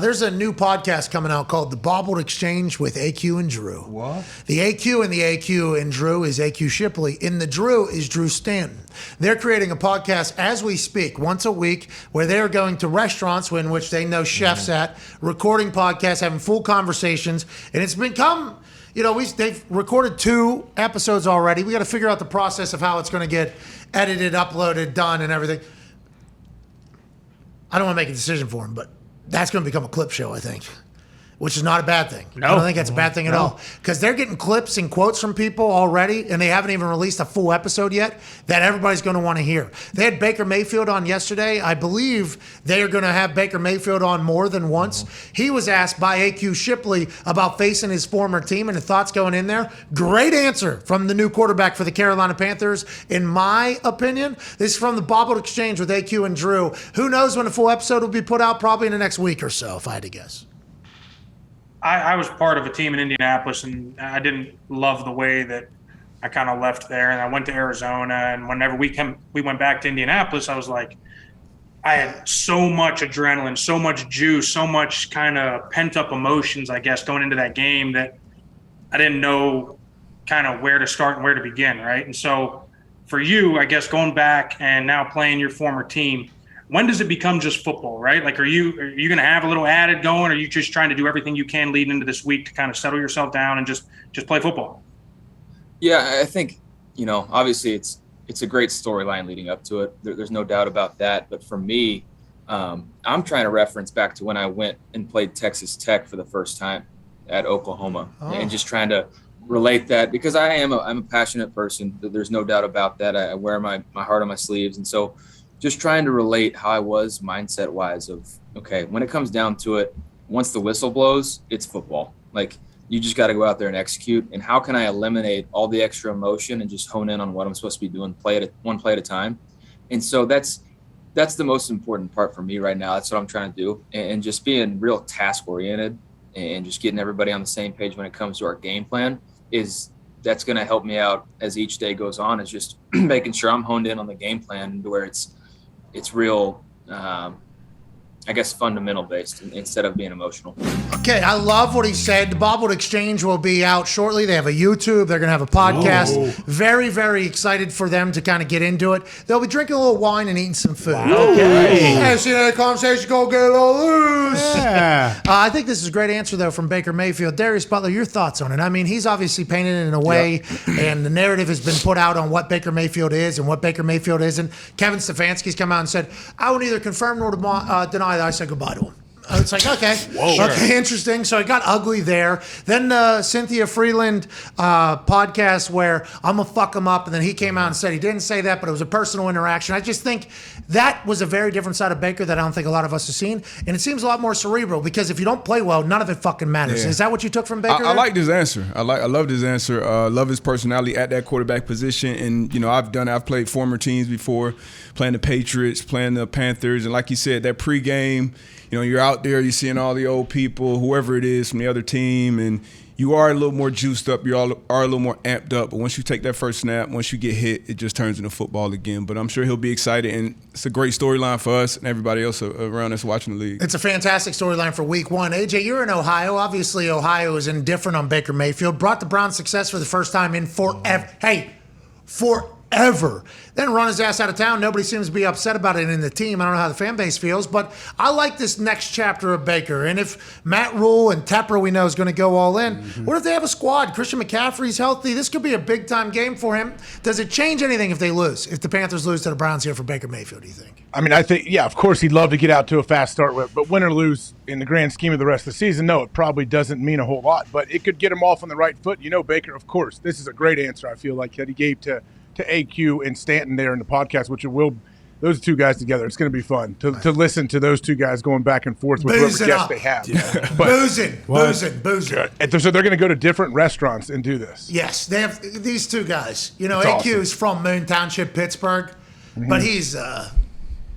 There's a new podcast coming out called The Bobbled Exchange with AQ and Drew. What? The AQ and the AQ and Drew is AQ Shipley. In the Drew is Drew Stanton. They're creating a podcast as we speak, once a week, where they're going to restaurants in which they know chefs at, recording podcasts, having full conversations, and it's become... they've recorded 2 episodes already. We got to figure out the process of how it's going to get edited, uploaded, done, and everything. I don't want to make a decision for him, but that's going to become a clip show, I think, which is not a bad thing. No. I don't think that's a bad thing at all, because they're getting clips and quotes from people already, and they haven't even released a full episode yet that everybody's going to want to hear. They had Baker Mayfield on yesterday. I believe they are going to have Baker Mayfield on more than once. He was asked by AQ Shipley about facing his former team and the thoughts going in there. Great answer from the new quarterback for the Carolina Panthers. In my opinion, this is from the Bobbled Exchange with AQ and Drew. Who knows when a full episode will be put out? Probably in the next week or so, if I had to guess. I was part of a team in Indianapolis, and I didn't love the way that I kind of left there. And I went to Arizona, and whenever we went back to Indianapolis, I was like, I had so much adrenaline, so much juice, so much kind of pent-up emotions, I guess, going into that game that I didn't know kind of where to start and where to begin, right? And so for you, I guess, going back and now playing your former team, when does it become just football, right? Like, are you going to have a little added going, or are you just trying to do everything you can leading into this week to kind of settle yourself down and just play football? Yeah, I think, obviously it's a great storyline leading up to it. There's no doubt about that. But for me, I'm trying to reference back to when I went and played Texas Tech for the first time at Oklahoma, and just trying to relate that, because I'm a passionate person. There's no doubt about that. I wear my heart on my sleeves. And so just trying to relate how I was mindset-wise of, okay, when it comes down to it, once the whistle blows, it's football. Like, you just got to go out there and execute. And how can I eliminate all the extra emotion and just hone in on what I'm supposed to be doing, one play at a time? And so that's the most important part for me right now. That's what I'm trying to do. And just being real task-oriented and just getting everybody on the same page when it comes to our game plan that's going to help me out as each day goes on, is just making sure I'm honed in on the game plan to where it's real, I guess, fundamental based instead of being emotional. Okay, I love what he said. The Bobbled Exchange will be out shortly. They have a YouTube. They're going to have a podcast. Ooh. Very, very excited for them to kind of get into it. They'll be drinking a little wine and eating some food. Wow. Okay. Yeah, see that conversation go get a little loose. Yeah. I think this is a great answer, though, from Baker Mayfield. Darius Butler, your thoughts on it? I mean, he's obviously painted it in a way, and the narrative has been put out on what Baker Mayfield is and what Baker Mayfield isn't. Kevin Stefanski's come out and said, I would neither confirm nor deny that I said goodbye to him. It's like, okay. Whoa, okay, interesting. So it got ugly there. Then Cynthia Freeland podcast where I'm going to fuck him up. And then he came out and said he didn't say that, but it was a personal interaction. I just think that was a very different side of Baker that I don't think a lot of us have seen. And it seems a lot more cerebral, because if you don't play well, none of it fucking matters. Yeah. Is that what you took from Baker? I liked his answer. I loved his answer. Love his personality at that quarterback position. And, I've played former teams before, playing the Patriots, playing the Panthers. And like you said, that pregame, you're out there, you're seeing all the old people, whoever it is from the other team, and you are a little more juiced up, you are a little more amped up. But once you take that first snap, once you get hit, it just turns into football again. But I'm sure he'll be excited, and it's a great storyline for us and everybody else around us watching the league. It's a fantastic storyline for week one. AJ, you're in Ohio. Obviously, Ohio is indifferent on Baker Mayfield. Brought the Browns success for the first time in forever. Forever. Then run his ass out of town. Nobody seems to be upset about it in the team. I don't know how the fan base feels, but I like this next chapter of Baker. And if Matt Rule and Tepper, we know, is going to go all in, what if they have a squad? Christian McCaffrey's healthy. This could be a big-time game for him. Does it change anything if they lose? If the Panthers lose to the Browns here for Baker Mayfield, do you think? I mean, I think, yeah, of course he'd love to get out to a fast start with, but win or lose in the grand scheme of the rest of the season, no, it probably doesn't mean a whole lot. But it could get him off on the right foot. Baker, of course, this is a great answer, I feel like, that he gave to AQ and Stanton there in the podcast, which those two guys together, it's going to be fun to listen to those two guys going back and forth with whoever guests they have. Yeah. Boozing. So they're going to go to different restaurants and do this. Yes, they have these two guys. It's AQ awesome. is from Moon Township, Pittsburgh, but he's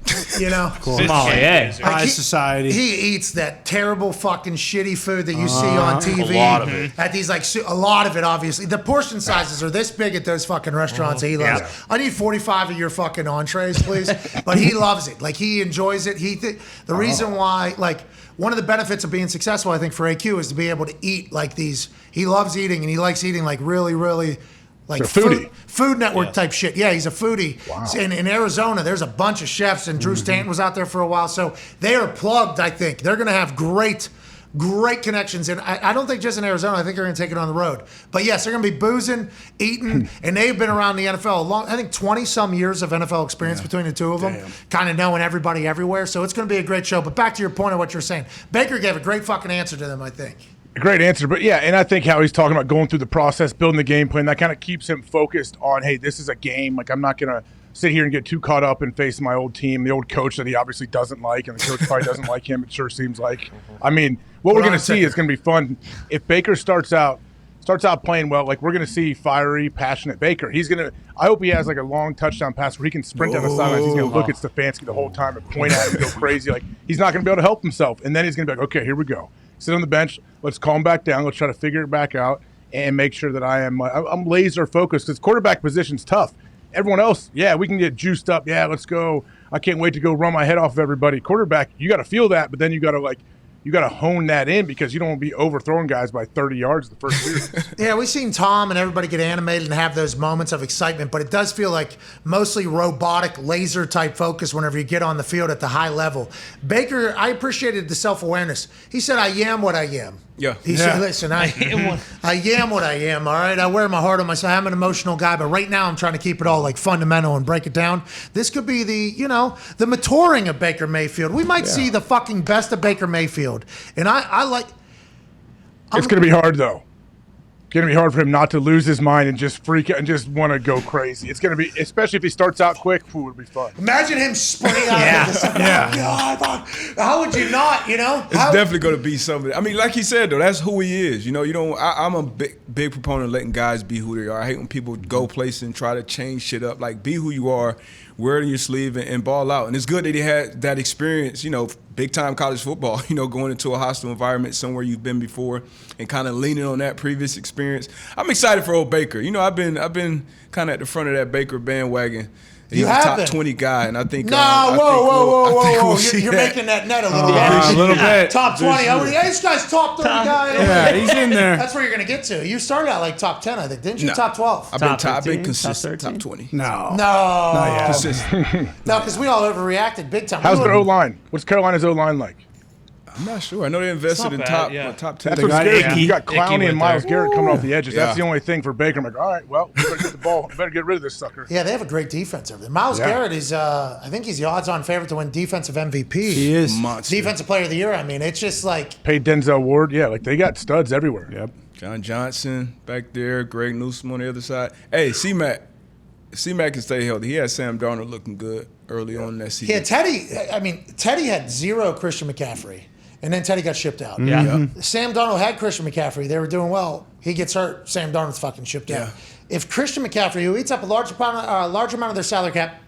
high society. He eats that terrible fucking shitty food that you see on TV. A lot of it. At these a lot of it, obviously. The portion sizes are this big at those fucking restaurants he loves. Yeah. I need 45 of your fucking entrees, please. But he loves it. Like, he enjoys it. The reason why, one of the benefits of being successful, I think, for AQ is to be able to eat like these. He loves eating, and he likes eating like really, really like food network type shit. Yeah, he's a foodie. Wow. In Arizona, there's a bunch of chefs, and Drew Stanton was out there for a while. So they are plugged, I think. They're going to have great connections. And I don't think just in Arizona. I think they're going to take it on the road. But yes, they're going to be boozing, eating, and they've been around the NFL I think 20-some years of NFL experience between the two of them, kind of knowing everybody everywhere. So it's going to be a great show. But back to your point of what you're saying. Baker gave a great fucking answer to them, I think. Great answer. But yeah, and I think how he's talking about going through the process, building the game plan, that kind of keeps him focused on, hey, this is a game. Like, I'm not going to sit here and get too caught up in facing my old team, the old coach that he obviously doesn't like, and the coach probably doesn't like him, it sure seems like. I mean, what we're going to see is going to be fun. If Baker starts out playing well, like, we're going to see fiery, passionate Baker. I hope he has like a long touchdown pass where he can sprint down the sidelines. He's going to look at Stefanski the whole time and point at him and go crazy. Like, he's not going to be able to help himself. And then he's going to be like, okay, here we go. Sit on the bench. Let's calm back down. Let's try to figure it back out and make sure that I'm laser focused, because quarterback position's tough. Everyone else, yeah, we can get juiced up. Yeah, let's go. I can't wait to go run my head off of everybody. Quarterback, you got to feel that, but then you got to hone that in, because you don't want to be overthrowing guys by 30 yards the first series. Yeah, we've seen Tom and everybody get animated and have those moments of excitement, but it does feel like mostly robotic, laser type focus whenever you get on the field at the high level. Baker, I appreciated the self-awareness. He said, I am what I am. Yeah. He said, listen, I am what I am, all right? I wear my heart on my sleeve. I'm an emotional guy, but right now I'm trying to keep it all like fundamental and break it down. This could be the maturing of Baker Mayfield. We might see the fucking best of Baker Mayfield. And I like... It's going to be hard, though. It's going to be hard for him not to lose his mind and just freak out and just want to go crazy. It's going to be, especially if he starts out quick, it'll be fun. Imagine him sprinting out of this. Oh, God, how would you not, It's definitely going to be something. I mean, like he said, though, that's who he is. I'm a big proponent of letting guys be who they are. I hate when people go places and try to change shit up. Like, be who you are, wear it in your sleeve, and ball out. And it's good that he had that experience, big-time college football, going into a hostile environment somewhere you've been before and kind of leaning on that previous experience. I'm excited for old Baker. I've been kind of at the front of that Baker bandwagon. He's a top 20 guy, and I think whoa. You're making that net a little bit. Yeah, a little bit. Top 20. This guy's top 30 guy. Yeah, he's in there. That's where you're going to get to. You started out like top 10, I think, didn't you? No. Top 12. I've been consistent. Top 20. No. Consistent. No, because we all overreacted big time. How's their O-line? What's Carolina's O-line like? I'm not sure. I know they invested in top 10. That's what's scary. You got Clowney and Myles Garrett coming off the edges. Yeah. That's the only thing for Baker. I'm like, all right, well, we better get the ball. We better get rid of this sucker. Yeah, they have a great defense over there. Myles Garrett is, I think he's the odds-on favorite to win defensive MVP. He is. Monster. Defensive player of the year. I mean, it's just like. Paid Denzel Ward. Yeah, like they got studs everywhere. Yep. John Johnson back there. Greg Newsome on the other side. Hey, C-Mac can stay healthy. He had Sam Darnold looking good early on in that season. Yeah, Teddy had zero Christian McCaffrey. And then Teddy got shipped out. Yeah. Sam Darnold had Christian McCaffrey. They were doing well. He gets hurt. Sam Darnold's fucking shipped out. If Christian McCaffrey, who eats up a large amount of their salary cap,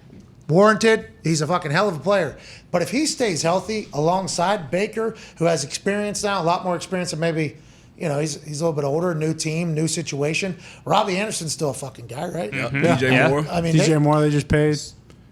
warranted, he's a fucking hell of a player. But if he stays healthy alongside Baker, who has experience now, a lot more experience than maybe, he's a little bit older, new team, new situation. Robbie Anderson's still a fucking guy, right? Yeah. DJ Moore. I mean, DJ Moore they just paid.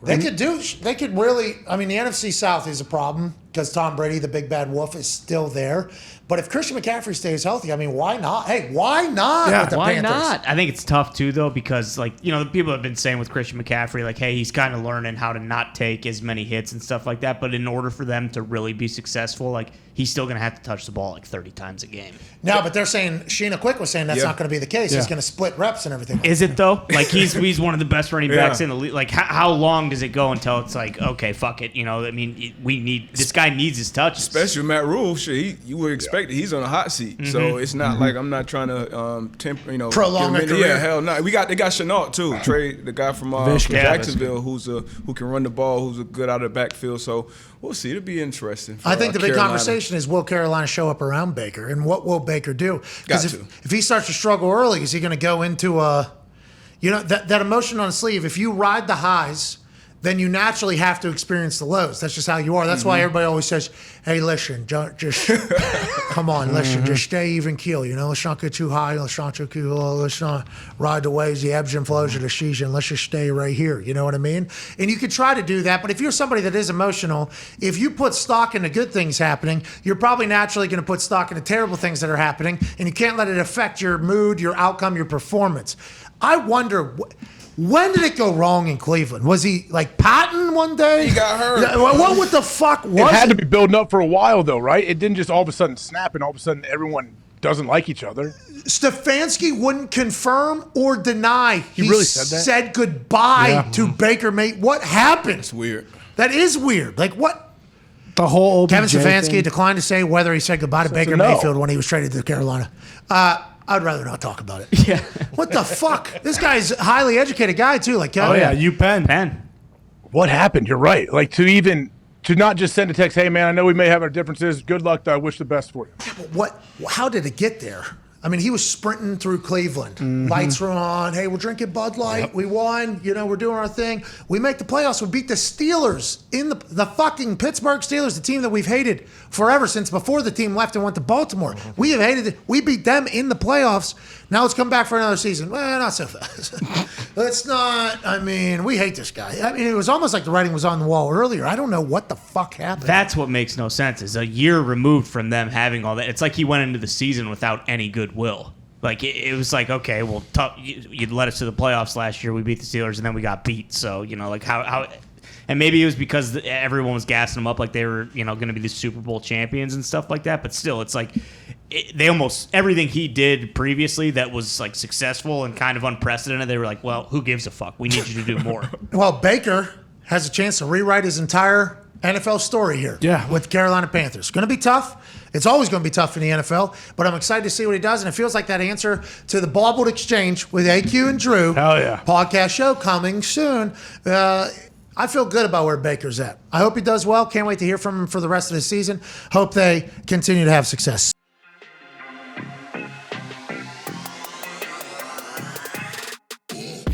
They could really, the NFC South is a problem because Tom Brady, the big bad wolf, is still there. But if Christian McCaffrey stays healthy, why not? Hey, why not? Yeah, with the why Panthers? not? I think it's tough too, though, because the people have been saying with Christian McCaffrey, like, hey, he's kind of learning how to not take as many hits and stuff like that. But in order for them to really be successful, he's still going to have to touch the ball 30 times a game. No, but they're saying Sheena Quick was saying that's not going to be the case. He's going to split reps and everything. Is it though? He's one of the best running backs in the league. How long does it go until it's okay, fuck it? This guy needs his touches. Especially with Matt Rule, you would expect that he's on a hot seat. Mm-hmm. So it's not like I'm not trying to prolong a career. Yeah, hell no. They got Chenault too. Trey, the guy from Jacksonville, who can run the ball, who's a good out of the backfield. So we'll see. It'll be interesting. I think the big conversation is, will Carolina show up around Baker, and what will Baker do? Because if he starts to struggle early, is he going to go into that emotion on his sleeve? If you ride the highs, then you naturally have to experience the lows. That's just how you are. That's why everybody always says, hey, listen, just come on, listen, just stay even keel. Let's not get too high. Let's not get too low. Let's not ride the waves, the ebbs and flows of the season. Let's just stay right here. You know what I mean? And you could try to do that. But if you're somebody that is emotional, if you put stock in the good things happening, you're probably naturally going to put stock in the terrible things that are happening. And you can't let it affect your mood, your outcome, your performance. I wonder, when did it go wrong in Cleveland? Was he like patting one day? He got hurt. What the fuck was It had to be building up for a while, though, right? It didn't just all of a sudden snap and all of a sudden everyone doesn't like each other. Stefanski wouldn't confirm or deny. He really said that? said goodbye to Baker Mayfield. What happened? It's weird. That is weird. Like what? The whole OBJ Kevin Stefanski thing. declined to say whether he said goodbye to Baker no. Mayfield when he was traded to Carolina. I'd rather not talk about it. Yeah. What the fuck? This guy's a highly educated guy too. Like Oh, yeah, UPenn. Penn. What happened? You're right. Like to not just send a text, hey, man, I know we may have our differences. Good luck. I wish the best for you. What? How did it get there? I mean, he was sprinting through Cleveland. Lights were on. Hey, we're drinking Bud Light. Yep. We won. We're doing our thing. We make the playoffs. We beat the Steelers in the fucking Pittsburgh Steelers, the team that we've hated forever since before the team left and went to Baltimore. We have hated it. We beat them in the playoffs. Now let's come back for another season. Well, not so fast. Let's not. I mean, we hate this guy. I mean, it was almost like the writing was on the wall earlier. I don't know what the fuck happened. That's what makes no sense. Is a year removed from them having all that. It's like he went into the season without any goodwill. Like it was like, okay, well, you led us to the playoffs last year. We beat the Steelers, and then we got beat. So like how, and maybe it was because everyone was gassing them up like they were going to be the Super Bowl champions and stuff like that. But still, it's like they almost everything he did previously that was like successful and kind of unprecedented. They were like, well, who gives a fuck? We need you to do more. Well, Baker has a chance to rewrite his entire NFL story here with the Carolina Panthers. Going to be tough. It's always going to be tough in the NFL, but I'm excited to see what he does, and it feels like that answer to the Bobbled Exchange with AQ and Drew podcast show coming soon. I feel good about where Baker's at. I hope he does well. Can't wait to hear from him for the rest of the season. Hope they continue to have success.